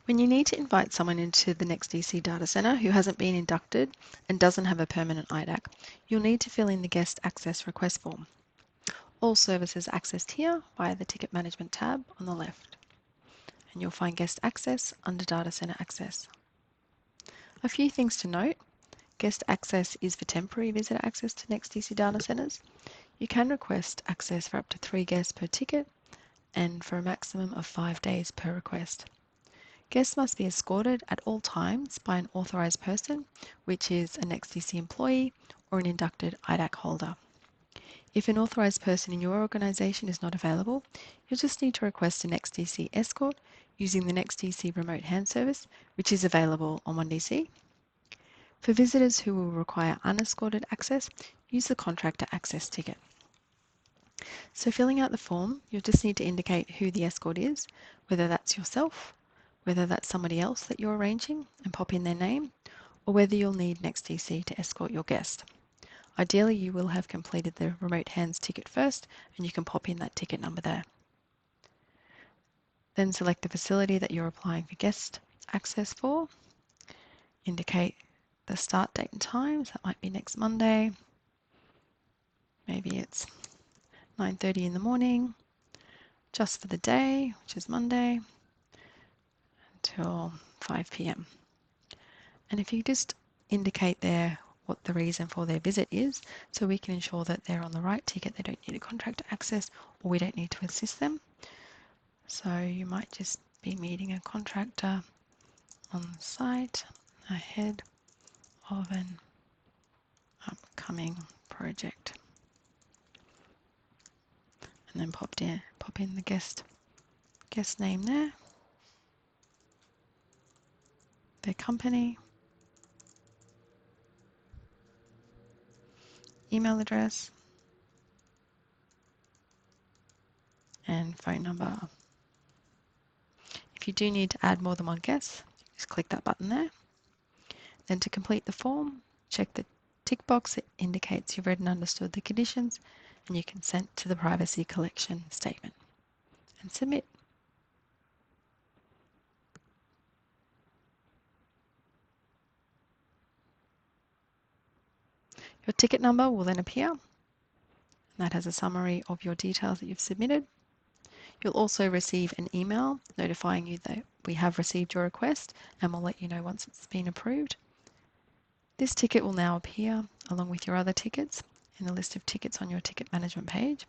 When you need to invite someone into the NEXTDC data center who hasn't been inducted and doesn't have a permanent IDAC, you'll need to fill in the guest access request form. All services accessed here via the Ticket Management tab on the left, and you'll find Guest Access under Data Center Access. A few things to note. Guest access is for temporary visitor access to NEXTDC data centers. You can request access for up to 3 guests per ticket and for a maximum of 5 days per request. Guests must be escorted at all times by an authorised person, which is a NEXTDC employee or an inducted IDAC holder. If an authorised person in your organisation is not available, you'll just need to request a NEXTDC escort using the NEXTDC remote hand service, which is available on ONEDC. For visitors who will require unescorted access, use the contractor access ticket. So filling out the form, you'll just need to indicate who the escort is, whether that's yourself, whether that's somebody else that you're arranging and pop in their name, or whether you'll need NEXTDC to escort your guest. Ideally, you will have completed the remote hands ticket first, and you can pop in that ticket number there. Then select the facility that you're applying for guest access for. Indicate the start date and times. That might be next Monday. Maybe it's 9:30 in the morning, just for the day, which is Monday, until 5 p.m. And if you just indicate there what the reason for their visit is, so we can ensure that they're on the right ticket, they don't need a contractor access, or we don't need to assist them. So you might just be meeting a contractor on site ahead of an upcoming project. And then pop in the guest name there, their company, email address, and phone number. If you do need to add more than one guest, just click that button there. Then to complete the form, check the tick box that indicates you've read and understood the conditions, and you consent to the privacy collection statement and submit. Your ticket number will then appear, and that has a summary of your details that you've submitted. You'll also receive an email notifying you that we have received your request, and we'll let you know once it's been approved. This ticket will now appear along with your other tickets in the list of tickets on your ticket management page.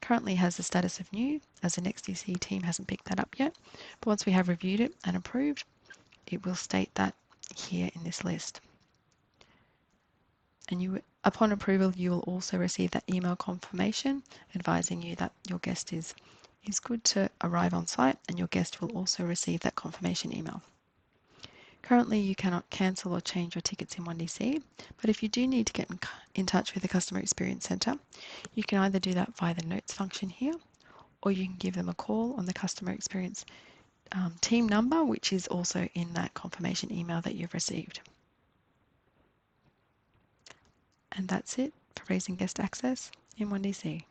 Currently has the status of new, as the NEXTDC team hasn't picked that up yet, but once we have reviewed it and approved, it will state that here in this list. And upon approval, you will also receive that email confirmation advising you that your guest is good to arrive on site, and your guest will also receive that confirmation email. Currently, you cannot cancel or change your tickets in ONEDC, but if you do need to get in touch with the Customer Experience Centre, you can either do that via the notes function here, or you can give them a call on the Customer Experience team number, which is also in that confirmation email that you've received. And that's it for raising guest access in ONEDC.